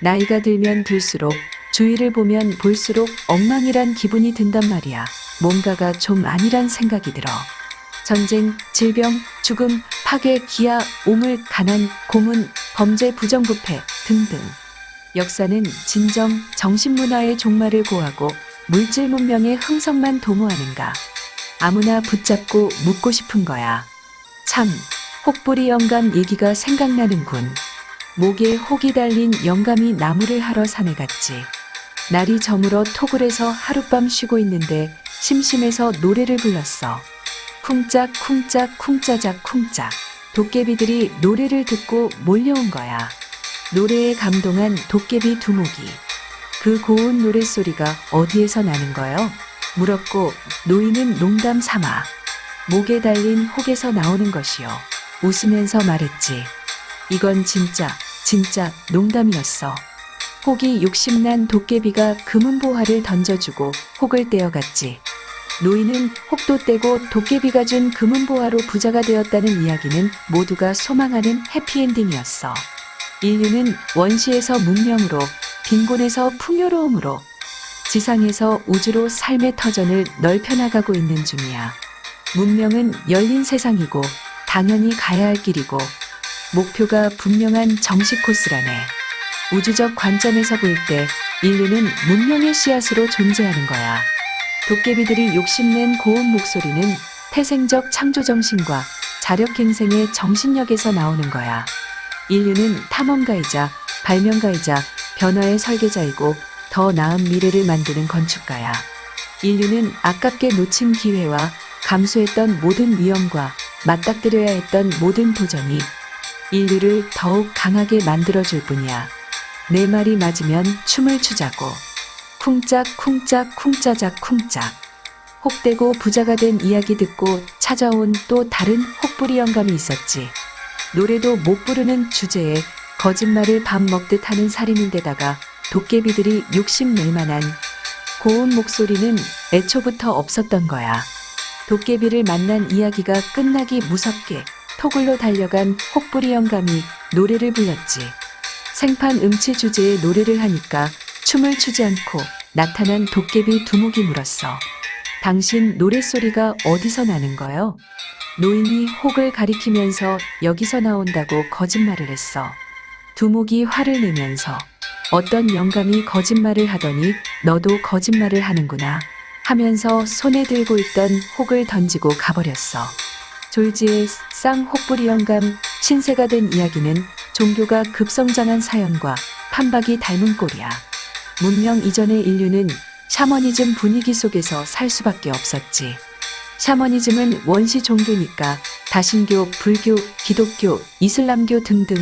나이가 들면 들수록 주위를 보면 볼수록 엉망이란 기분이 든단 말이야. 뭔가가 좀 아니란 생각이 들어. 전쟁, 질병, 죽음, 파괴, 기아, 오물, 가난, 고문, 범죄, 부정부패 등등. 역사는 진정, 정신문화의 종말을 고하고 물질 문명의 흥성만 도모하는가. 아무나 붙잡고 묻고 싶은 거야. 참, 혹부리 영감 얘기가 생각나는군. 목에 혹이 달린 영감이 나무를 하러 산에 갔지. 날이 저물어 토굴에서 하룻밤 쉬고 있는데 심심해서 노래를 불렀어. 쿵짝 쿵짝 쿵짜작 쿵짝. 도깨비들이 노래를 듣고 몰려온 거야. 노래에 감동한 도깨비 두목이 그 고운 노랫소리가 어디에서 나는 거요? 물었고 노인은 농담 삼아 목에 달린 혹에서 나오는 것이요. 웃으면서 말했지. 이건 진짜 농담이었어. 혹이 욕심난 도깨비가 금은보화를 던져주고 혹을 떼어갔지. 노인은 혹도 떼고 도깨비가 준 금은보화로 부자가 되었다는 이야기는 모두가 소망하는 해피엔딩이었어. 인류는 원시에서 문명으로, 빈곤에서 풍요로움으로, 지상에서 우주로 삶의 터전을 넓혀나가고 있는 중이야. 문명은 열린 세상이고 당연히 가야 할 길이고 목표가 분명한 정식 코스라네. 우주적 관점에서 볼 때 인류는 문명의 씨앗으로 존재하는 거야. 도깨비들이 욕심낸 고운 목소리는 태생적 창조정신과 자력갱생의 정신력에서 나오는 거야. 인류는 탐험가이자 발명가이자 변화의 설계자이고 더 나은 미래를 만드는 건축가야. 인류는 아깝게 놓친 기회와 감수했던 모든 위험과 맞닥뜨려야 했던 모든 도전이 인류를 더욱 강하게 만들어줄 뿐이야. 내 말이 맞으면 춤을 추자고. 쿵짝 쿵짝 쿵짜작 쿵짝. 혹되고 부자가 된 이야기 듣고 찾아온 또 다른 혹부리 영감이 있었지. 노래도 못 부르는 주제에 거짓말을 밥 먹듯 하는 살인인데다가 도깨비들이 욕심낼 만한 고운 목소리는 애초부터 없었던 거야. 도깨비를 만난 이야기가 끝나기 무섭게 토굴로 달려간 혹부리 영감이 노래를 불렀지. 생판 음치 주제에 노래를 하니까 춤을 추지 않고 나타난 도깨비 두목이 물었어. 당신 노랫소리가 어디서 나는 거요? 노인이 혹을 가리키면서 여기서 나온다고 거짓말을 했어. 두목이 화를 내면서 어떤 영감이 거짓말을 하더니 너도 거짓말을 하는구나 하면서 손에 들고 있던 혹을 던지고 가버렸어. 졸지의 쌍혹부리 영감 신세가 된 이야기는 종교가 급성장한 사연과 판박이 닮은 꼴이야. 문명 이전의 인류는 샤머니즘 분위기 속에서 살 수밖에 없었지. 샤머니즘은 원시 종교니까 다신교, 불교, 기독교, 이슬람교 등등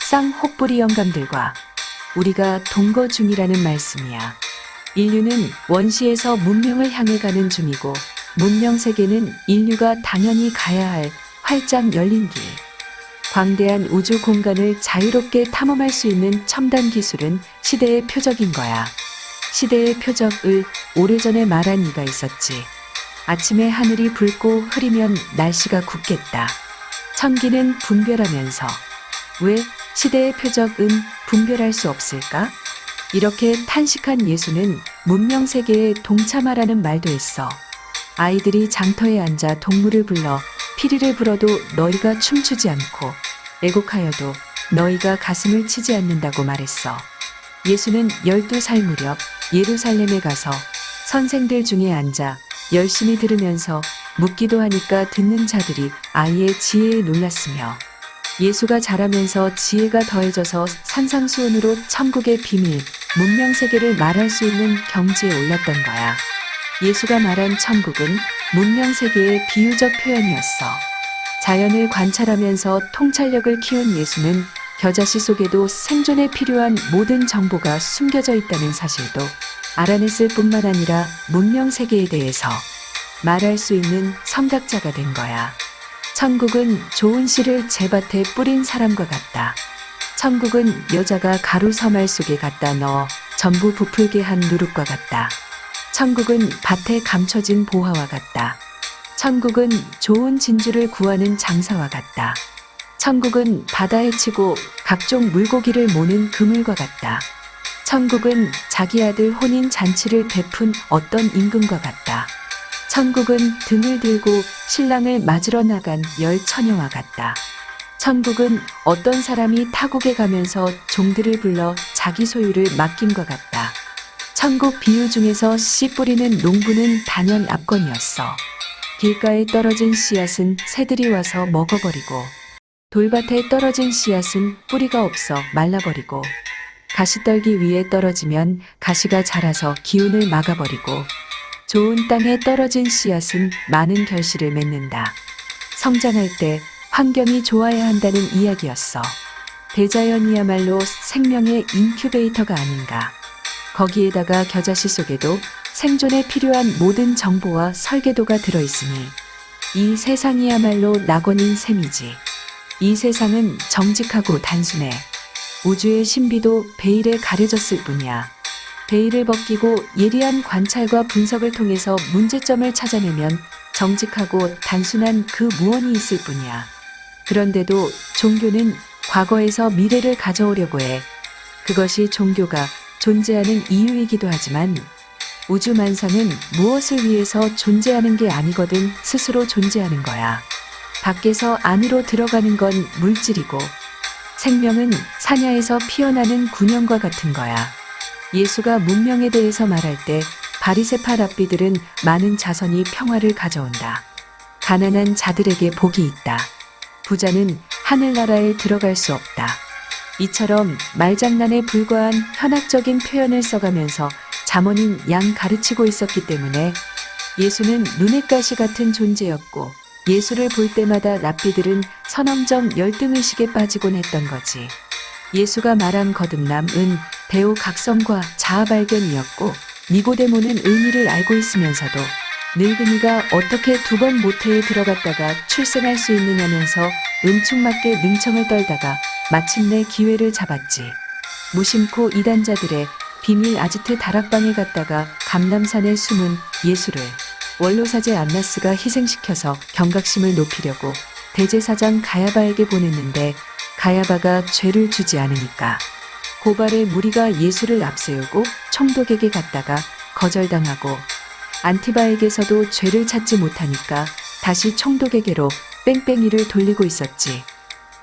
쌍혹부리 영감들과 우리가 동거 중이라는 말씀이야. 인류는 원시에서 문명을 향해 가는 중이고 문명 세계는 인류가 당연히 가야 할 활짝 열린 길. 광대한 우주 공간을 자유롭게 탐험할 수 있는 첨단 기술은 시대의 표적인 거야. 시대의 표적을 오래전에 말한 이가 있었지. 아침에 하늘이 붉고 흐리면 날씨가 굳겠다. 천기는 분별하면서 왜 시대의 표적은 분별할 수 없을까? 이렇게 탄식한 예수는 문명 세계에 동참하라는 말도 했어. 아이들이 장터에 앉아 동물을 불러 피리를 불어도 너희가 춤추지 않고 애곡하여도 너희가 가슴을 치지 않는다고 말했어. 예수는 12살 무렵 예루살렘에 가서 선생들 중에 앉아 열심히 들으면서 묻기도 하니까 듣는 자들이 아이의 지혜에 놀랐으며 예수가 자라면서 지혜가 더해져서 산상수훈으로 천국의 비밀, 문명 세계를 말할 수 있는 경지에 올랐던 거야. 예수가 말한 천국은 문명 세계의 비유적 표현이었어. 자연을 관찰하면서 통찰력을 키운 예수는 겨자씨 속에도 생존에 필요한 모든 정보가 숨겨져 있다는 사실도 알아냈을 뿐만 아니라 문명 세계에 대해서 말할 수 있는 선각자가 된 거야. 천국은 좋은 씨를 제밭에 뿌린 사람과 같다. 천국은 여자가 가루 서말 속에 갖다 넣어 전부 부풀게 한 누룩과 같다. 천국은 밭에 감춰진 보화와 같다. 천국은 좋은 진주를 구하는 장사와 같다. 천국은 바다에 치고 각종 물고기를 모는 그물과 같다. 천국은 자기 아들 혼인 잔치를 베푼 어떤 임금과 같다. 천국은 등을 들고 신랑을 맞으러 나간 열 처녀와 같다. 천국은 어떤 사람이 타국에 가면서 종들을 불러 자기 소유를 맡김과 같다. 천국 비유 중에서 씨 뿌리는 농부는 단연 압권이었어. 길가에 떨어진 씨앗은 새들이 와서 먹어버리고, 돌밭에 떨어진 씨앗은 뿌리가 없어 말라버리고, 가시떨기 위에 떨어지면 가시가 자라서 기운을 막아버리고, 좋은 땅에 떨어진 씨앗은 많은 결실을 맺는다. 성장할 때 환경이 좋아야 한다는 이야기였어. 대자연이야말로 생명의 인큐베이터가 아닌가. 거기에다가 겨자씨 속에도 생존에 필요한 모든 정보와 설계도가 들어있으니 이 세상이야말로 낙원인 셈이지. 이 세상은 정직하고 단순해. 우주의 신비도 베일에 가려졌을 뿐이야. 베일을 벗기고 예리한 관찰과 분석을 통해서 문제점을 찾아내면 정직하고 단순한 그 무언이 있을 뿐이야. 그런데도 종교는 과거에서 미래를 가져오려고 해. 그것이 종교가 존재하는 이유이기도 하지만 우주만상은 무엇을 위해서 존재하는 게 아니거든 스스로 존재하는 거야. 밖에서 안으로 들어가는 건 물질이고 생명은 사냐에서 피어나는 군형과 같은 거야. 예수가 문명에 대해서 말할 때 바리새파 랍비들은 많은 자선이 평화를 가져온다. 가난한 자들에게 복이 있다. 부자는 하늘나라에 들어갈 수 없다. 이처럼 말장난에 불과한 현학적인 표현을 써가면서 잠언인 양 가르치고 있었기 때문에 예수는 눈엣 가시 같은 존재였고 예수를 볼 때마다 랍비들은 선엄정 열등의식에 빠지곤 했던 거지. 예수가 말한 거듭남은 배우 각성과 자아발견이었고 니고데모는 의미를 알고 있으면서도 늙은이가 어떻게 두 번 모태에 들어갔다가 출생할 수 있느냐면서 음축맞게 능청을 떨다가 마침내 기회를 잡았지. 무심코 이단자들의 비밀 아지트 다락방에 갔다가 감람산에 숨은 예수를 원로사제 안나스가 희생시켜서 경각심을 높이려고 대제사장 가야바에게 보냈는데 가야바가 죄를 주지 않으니까 고발의 무리가 예수를 앞세우고 총독에게 갔다가 거절당하고 안티바에게서도 죄를 찾지 못하니까 다시 총독에게로 뺑뺑이를 돌리고 있었지.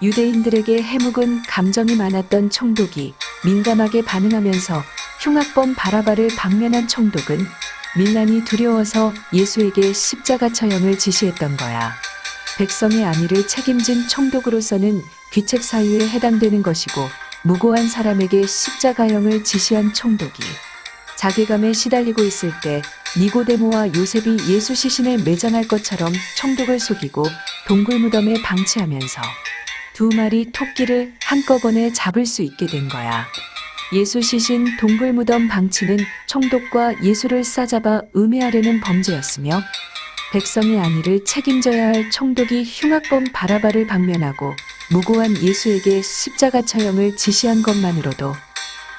유대인들에게 해묵은 감정이 많았던 총독이 민감하게 반응하면서 흉악범 바라바를 방면한 총독은 밀란이 두려워서 예수에게 십자가 처형을 지시했던 거야. 백성의 안위를 책임진 총독으로서는 귀책 사유에 해당되는 것이고 무고한 사람에게 십자가형을 지시한 총독이 자괴감에 시달리고 있을 때 니고데모와 요셉이 예수 시신을 매장할 것처럼 총독을 속이고 동굴 무덤에 방치하면서 두 마리 토끼를 한꺼번에 잡을 수 있게 된 거야. 예수 시신 동굴 무덤 방치는 총독과 예수를 싸잡아 음해하려는 범죄였으며 백성의 안위를 책임져야 할 총독이 흉악범 바라바를 방면하고 무고한 예수에게 십자가 처형을 지시한 것만으로도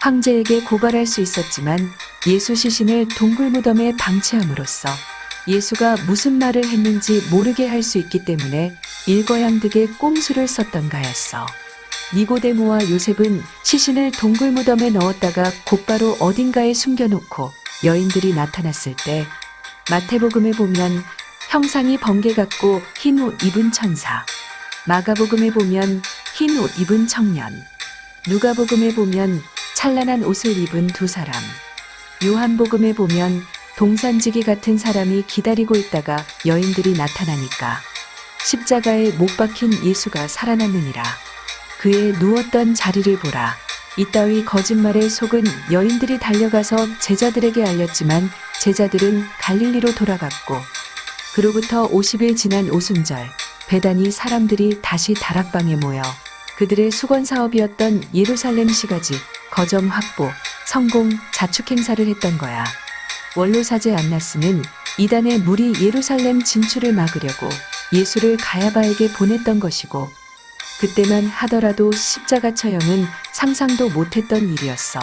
황제에게 고발할 수 있었지만 예수 시신을 동굴 무덤에 방치함으로써 예수가 무슨 말을 했는지 모르게 할 수 있기 때문에 일거양득의 꼼수를 썼던가였어. 니고데모와 요셉은 시신을 동굴 무덤에 넣었다가 곧바로 어딘가에 숨겨놓고 여인들이 나타났을 때 마태복음에 보면 형상이 번개 같고 흰 옷 입은 천사, 마가복음에 보면 흰 옷 입은 청년, 누가복음에 보면 찬란한 옷을 입은 두 사람, 요한복음에 보면 동산지기 같은 사람이 기다리고 있다가 여인들이 나타나니까 십자가에 못 박힌 예수가 살아났느니라. 그의 누웠던 자리를 보라. 이따위 거짓말에 속은 여인들이 달려가서 제자들에게 알렸지만 제자들은 갈릴리로 돌아갔고 그로부터 50일 지난 오순절 베다니 사람들이 다시 다락방에 모여 그들의 수건 사업이었던 예루살렘 시가지, 거점 확보, 성공, 자축 행사를 했던 거야. 원로사제 안나스는 이단의 무리 예루살렘 진출을 막으려고 예수를 가야바에게 보냈던 것이고 그때만 하더라도 십자가 처형은 상상도 못했던 일이었어.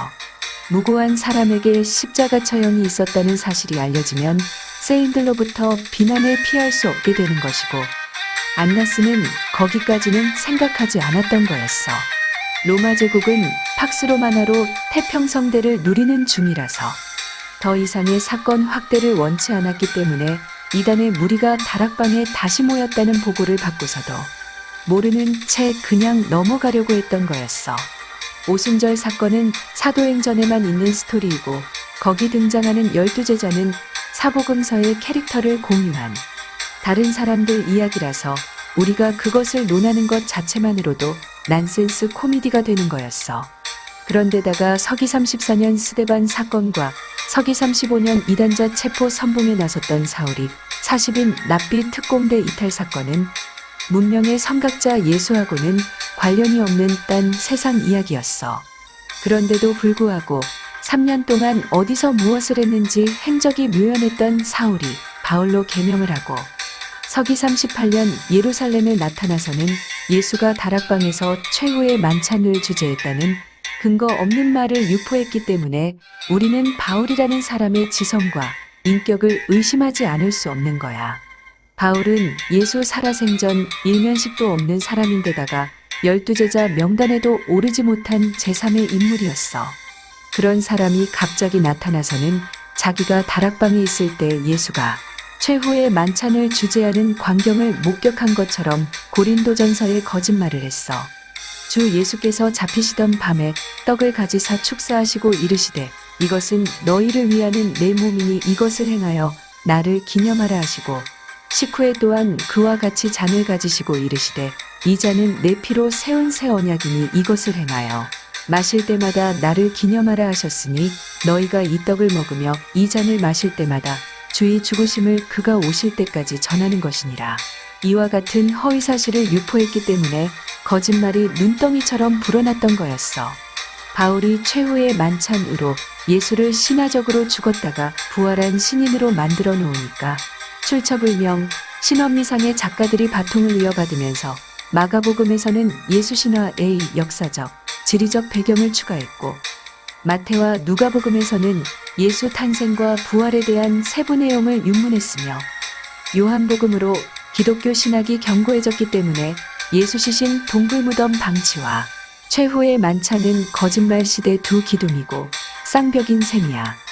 무고한 사람에게 십자가 처형이 있었다는 사실이 알려지면 세인들로부터 비난을 피할 수 없게 되는 것이고 안나스는 거기까지는 생각하지 않았던 거였어. 로마 제국은 팍스 로마나로 태평성대를 누리는 중이라서 더 이상의 사건 확대를 원치 않았기 때문에 이단의 무리가 다락방에 다시 모였다는 보고를 받고서도 모르는 채 그냥 넘어가려고 했던 거였어. 오순절 사건은 사도행전에만 있는 스토리이고 거기 등장하는 12제자는 사복음서의 캐릭터를 공유한 다른 사람들 이야기라서 우리가 그것을 논하는 것 자체만으로도 난센스 코미디가 되는 거였어. 그런데다가 서기 34년 스데반 사건과 서기 35년 이단자 체포 선봉에 나섰던 사울이 40인 납비 특공대 이탈 사건은 문명의 선각자 예수하고는 관련이 없는 딴 세상 이야기였어. 그런데도 불구하고 3년 동안 어디서 무엇을 했는지 행적이 묘연했던 사울이 바울로 개명을 하고 서기 38년 예루살렘에 나타나서는 예수가 다락방에서 최후의 만찬을 주재했다는 근거 없는 말을 유포했기 때문에 우리는 바울이라는 사람의 지성과 인격을 의심하지 않을 수 없는 거야. 바울은 예수 살아생전 일면식도 없는 사람인데다가 12제자 명단에도 오르지 못한 제3의 인물이었어. 그런 사람이 갑자기 나타나서는 자기가 다락방에 있을 때 예수가 최후의 만찬을 주재하는 광경을 목격한 것처럼 고린도전서에 거짓말을 했어. 주 예수께서 잡히시던 밤에 떡을 가지사 축사하시고 이르시되 이것은 너희를 위하는 내 몸이니 이것을 행하여 나를 기념하라 하시고 식후에 또한 그와 같이 잔을 가지시고 이르시되 이 잔은 내 피로 세운 새 언약이니 이것을 행하여 마실 때마다 나를 기념하라 하셨으니 너희가 이 떡을 먹으며 이 잔을 마실 때마다 주의 죽으심을 그가 오실 때까지 전하는 것이니라. 이와 같은 허위 사실을 유포했기 때문에 거짓말이 눈덩이처럼 불어났던 거였어. 바울이 최후의 만찬으로 예수를 신화적으로 죽었다가 부활한 신인으로 만들어 놓으니까 출처불명 신업리상의 작가들이 바통을 이어받으면서 마가복음에서는 예수 신화의 역사적, 지리적 배경을 추가했고 마태와 누가복음에서는 예수 탄생과 부활에 대한 세부 내용을 윤문했으며 요한복음으로 기독교 신학이 견고해졌기 때문에 예수 시신 동굴무덤 방치와 최후의 만찬은 거짓말 시대 두 기둥이고 쌍벽인 셈이야.